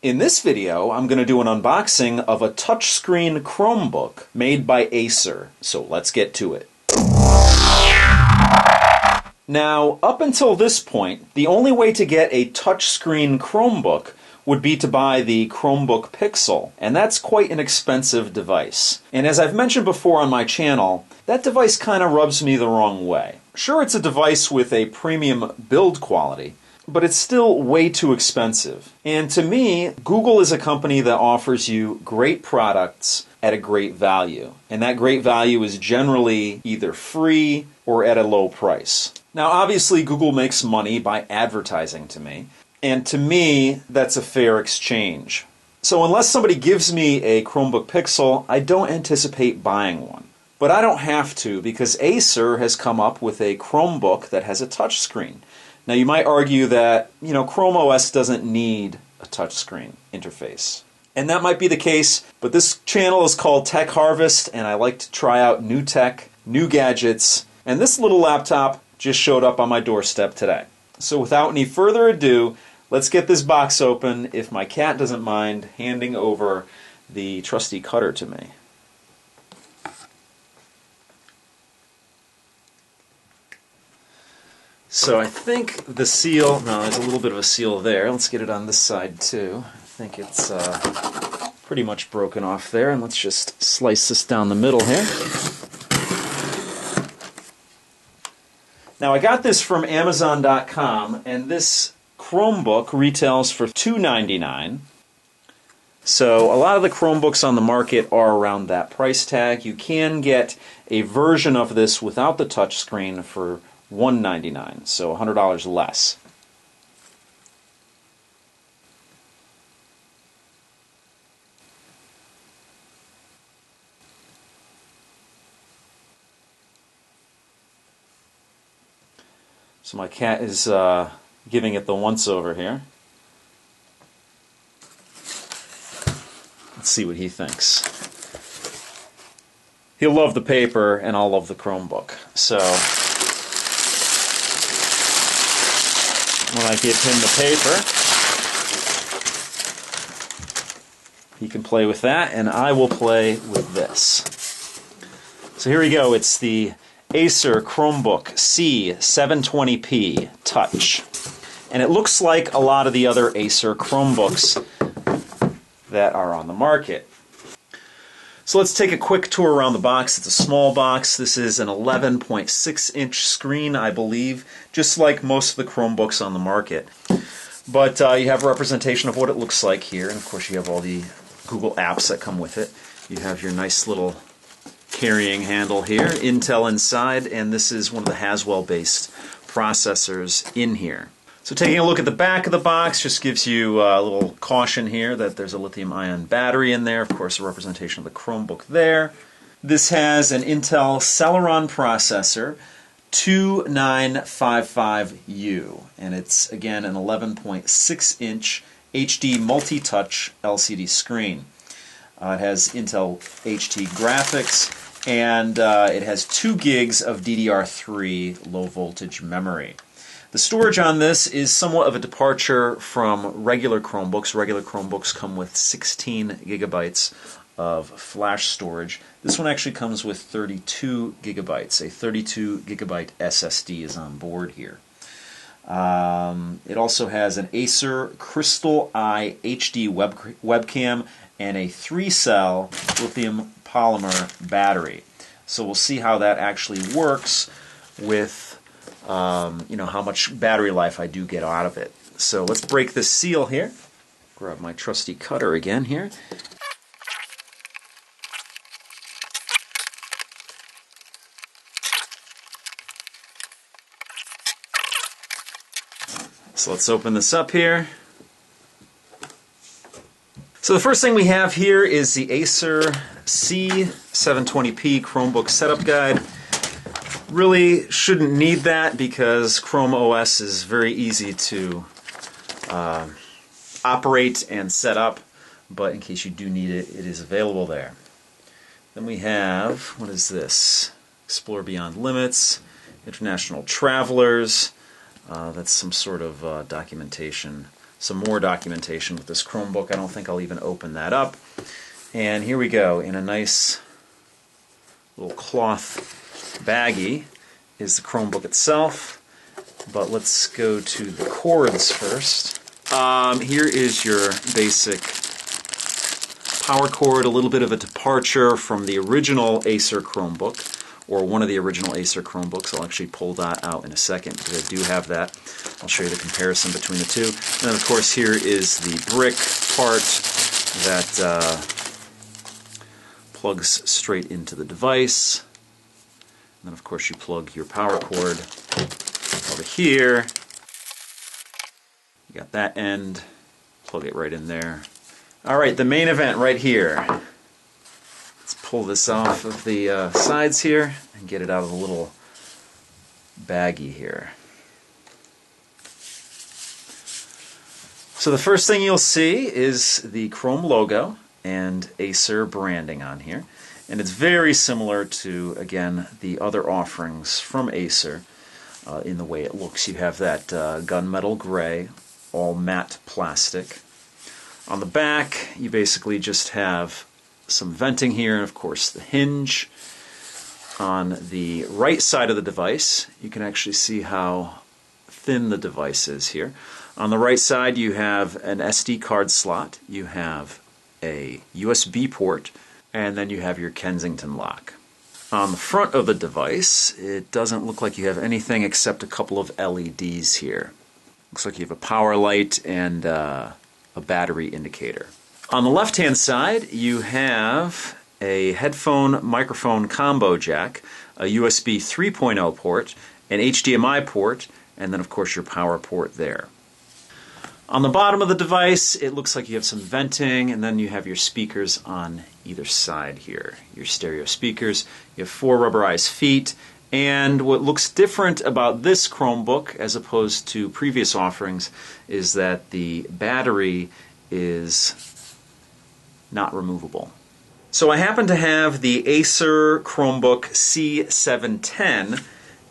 In this video, I'm going to do an unboxing of a touchscreen Chromebook made by Acer. So let's get to it. Now, up until this point, the only way to get a touchscreen Chromebook would be to buy the Chromebook Pixel, and that's quite an expensive device. And as I've mentioned before on my channel, that device kind of rubs me the wrong way. Sure, it's a device with a premium build quality, but it's still way too expensive. And to me, Google is a company that offers you great products at a great value. And that great value is generally either free or at a low price. Now, obviously, Google makes money by advertising to me. And to me, that's a fair exchange. So unless somebody gives me a Chromebook Pixel, I don't anticipate buying one. But I don't have to, because Acer has come up with a Chromebook that has a touchscreen. Now you might argue that, Chrome OS doesn't need a touchscreen interface. And that might be the case, but this channel is called TechHarvest, and I like to try out new tech, new gadgets, and this little laptop just showed up on my doorstep today. So without any further ado, let's get this box open, if my cat doesn't mind handing over the trusty cutter to me. So I think the seal, no, there's a little bit of a seal there. Let's get it on this side too. I think it's pretty much broken off there, and let's just slice this down the middle here. Now I got this from Amazon.com, and this Chromebook retails for $2.99. So a lot of the Chromebooks on the market are around that price tag. You can get a version of this without the touchscreen for $1.99, so $100 less. So my cat is giving it the once-over here. Let's see what he thinks. He'll love the paper, and I'll love the Chromebook. So when I give him the paper, he can play with that, and I will play with this. So here we go. It's the Acer Chromebook C720P Touch. And it looks like a lot of the other Acer Chromebooks that are on the market. So let's take a quick tour around the box. It's a small box. This is an 11.6-inch screen, I believe, just like most of the Chromebooks on the market. But you have a representation of what it looks like here, and of course you have all the Google apps that come with it. You have your nice little carrying handle here, Intel inside, and this is one of the Haswell-based processors in here. So taking a look at the back of the box just gives you a little caution here that there's a lithium-ion battery in there. Of course, a representation of the Chromebook there. This has an Intel Celeron processor, 2955U, and it's, again, an 11.6-inch HD multi-touch LCD screen. It has Intel HD graphics, and it has 2 gigs of DDR3 low-voltage memory. The storage on this is somewhat of a departure from regular Chromebooks. Regular Chromebooks come with 16 gigabytes of flash storage. This one actually comes with 32 gigabytes. A 32 gigabyte SSD is on board here. It also has an Acer Crystal Eye HD webcam and a 3-cell lithium polymer battery. So we'll see how that actually works with how much battery life I do get out of it. So let's break this seal here. Grab my trusty cutter again here. So let's open this up here. So the first thing we have here is the Acer C720P Chromebook Setup Guide. Really shouldn't need that because Chrome OS is very easy to operate and set up, but in case you do need it, it is available there. Then we have, what is this? Explore Beyond Limits, International Travelers. That's some sort of documentation some more documentation with this Chromebook. I don't think I'll even open that up. And here we go, in a nice little cloth baggie is the Chromebook itself. But let's go to the cords first. Here is your basic power cord, a little bit of a departure from the original Acer Chromebook, or one of the original Acer Chromebooks. I'll actually pull that out in a second because I do have that. I'll show you the comparison between the two. And then of course here is the brick part that plugs straight into the device. And then of course you plug your power cord over here. You got that end, plug it right in there. Alright, the main event right here. Let's pull this off of the sides here and get it out of the little baggie here. So the first thing you'll see is the Chrome logo and Acer branding on here. And it's very similar to, again, the other offerings from Acer in the way it looks. You have that gunmetal gray, all matte plastic. On the back, you basically just have some venting here, and of course the hinge. On the right side of the device, you can actually see how thin the device is here. On the right side, you have an SD card slot, you have a USB port, and then you have your Kensington lock. On the front of the device, it doesn't look like you have anything except a couple of LEDs here. Looks like you have a power light and a battery indicator. On the left-hand side, you have a headphone microphone combo jack, a USB 3.0 port, an HDMI port, and then of course your power port there. On the bottom of the device, it looks like you have some venting, and then you have your speakers on either side here. Your stereo speakers. You have 4 rubberized feet, and what looks different about this Chromebook as opposed to previous offerings is that the battery is not removable. So I happen to have the Acer Chromebook C710,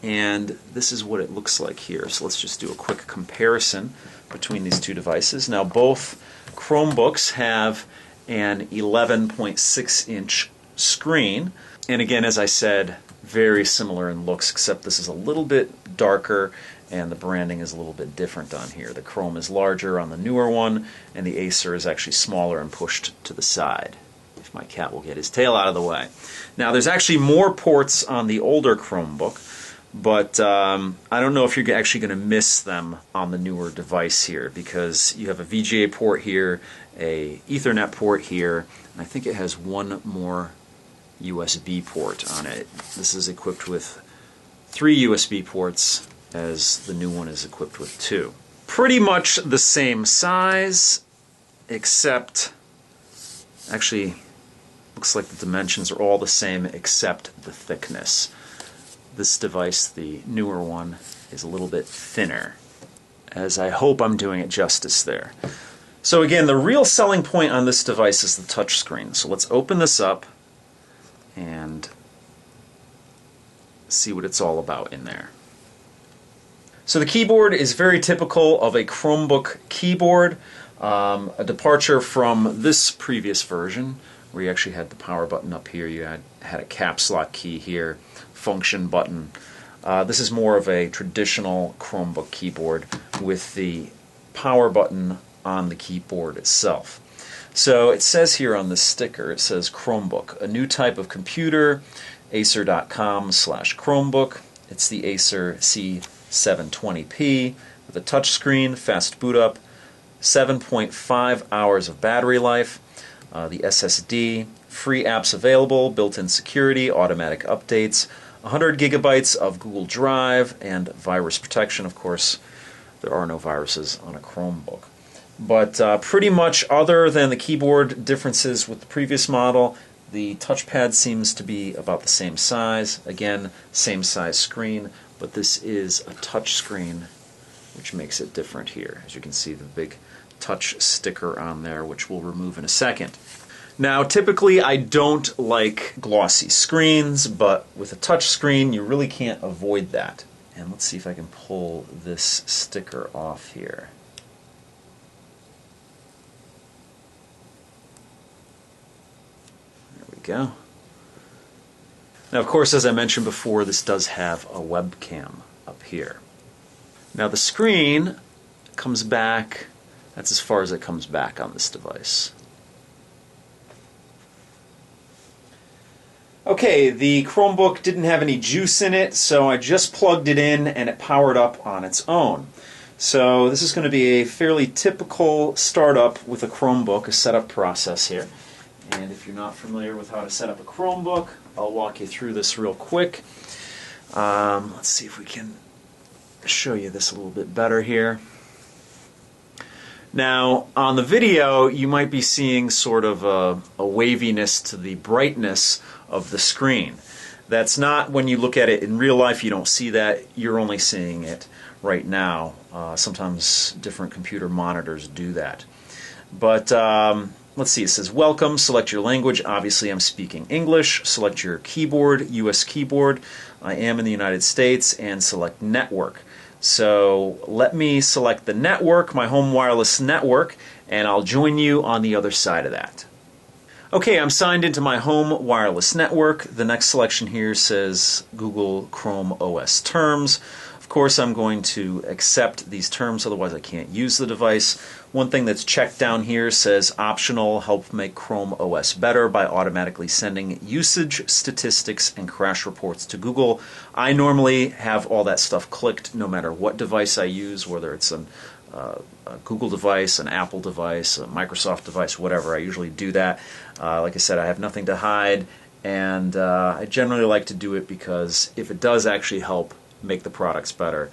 and this is what it looks like here. So let's just do a quick comparison between these two devices. Now both Chromebooks have an 11.6-inch screen, and again, as I said, very similar in looks, except this is a little bit darker and the branding is a little bit different on here. The Chrome is larger on the newer one, and the Acer is actually smaller and pushed to the side. If my cat will get his tail out of the way. Now there's actually more ports on the older Chromebook, but I don't know if you're actually going to miss them on the newer device here, because you have a VGA port here, a Ethernet port here, and I think it has one more USB port on it. This is equipped with 3 USB ports, as the new one is equipped with 2. Pretty much the same size, except actually looks like the dimensions are all the same except the thickness. This device, the newer one, is a little bit thinner, as I hope I'm doing it justice there. So again, the real selling point on this device is the touchscreen. So let's open this up and see what it's all about in there. So the keyboard is very typical of a Chromebook keyboard, a departure from this previous version where you actually had the power button up here, you had a caps lock key here, function button. This is more of a traditional Chromebook keyboard with the power button on the keyboard itself. So it says here on this sticker, it says Chromebook, a new type of computer, acer.com/Chromebook. It's the Acer C720P with a touchscreen, fast boot up, 7.5 hours of battery life, the SSD, free apps available, built-in security, automatic updates, 100 gigabytes of Google Drive, and virus protection. Of course, there are no viruses on a Chromebook. But pretty much other than the keyboard differences with the previous model, the touchpad seems to be about the same size. Again, same size screen, but this is a touch screen, which makes it different here. As you can see, the big touch sticker on there, which we'll remove in a second. Now, typically I don't like glossy screens, but with a touch screen, you really can't avoid that. And let's see if I can pull this sticker off here. go. Now, of course, as I mentioned before, this does have a webcam up here. Now, the screen comes back, that's as far as it comes back on this device. Okay, the Chromebook didn't have any juice in it, so I just plugged it in and it powered up on its own. So this is going to be a fairly typical startup with a Chromebook, a setup process here. And if you're not familiar with how to set up a Chromebook, I'll walk you through this real quick. Let's see if we can show you this a little bit better here. Now, on the video, you might be seeing sort of a waviness to the brightness of the screen. That's not, when you look at it in real life, you don't see that. You're only seeing it right now. Sometimes different computer monitors do that. But let's see, it says welcome, select your language. Obviously I'm speaking English. Select your keyboard, US keyboard. I am in the United States, and select network. So let me select the network, my home wireless network, and I'll join you on the other side of that. Okay, I'm signed into my home wireless network. The next selection here says Google Chrome OS terms. Of course, I'm going to accept these terms, otherwise I can't use the device. One thing that's checked down here says optional, help make Chrome OS better by automatically sending usage statistics and crash reports to Google. I normally have all that stuff clicked no matter what device I use, whether it's a Google device, an Apple device, a Microsoft device, whatever. I usually do that. Like I said, I have nothing to hide, and I generally like to do it because if it does actually help make the products better,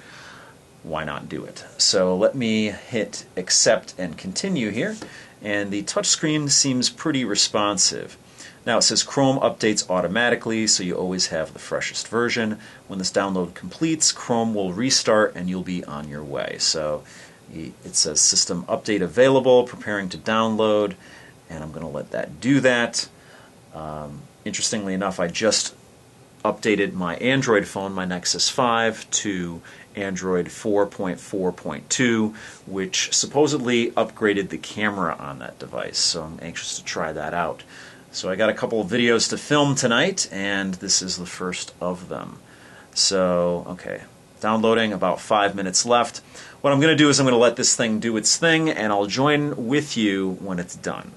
why not do it? So let me hit accept and continue here, and the touchscreen seems pretty responsive. Now it says Chrome updates automatically, so you always have the freshest version. When this download completes, Chrome will restart and you'll be on your way. So it says system update available, preparing to download, and I'm going to let that do that. Interestingly enough, I just updated my Android phone, my Nexus 5, to Android 4.4.2, which supposedly upgraded the camera on that device, so I'm anxious to try that out. So I got a couple of videos to film tonight, and this is the first of them. So, okay, downloading, about 5 minutes left. What I'm going to do is I'm going to let this thing do its thing, and I'll join with you when it's done.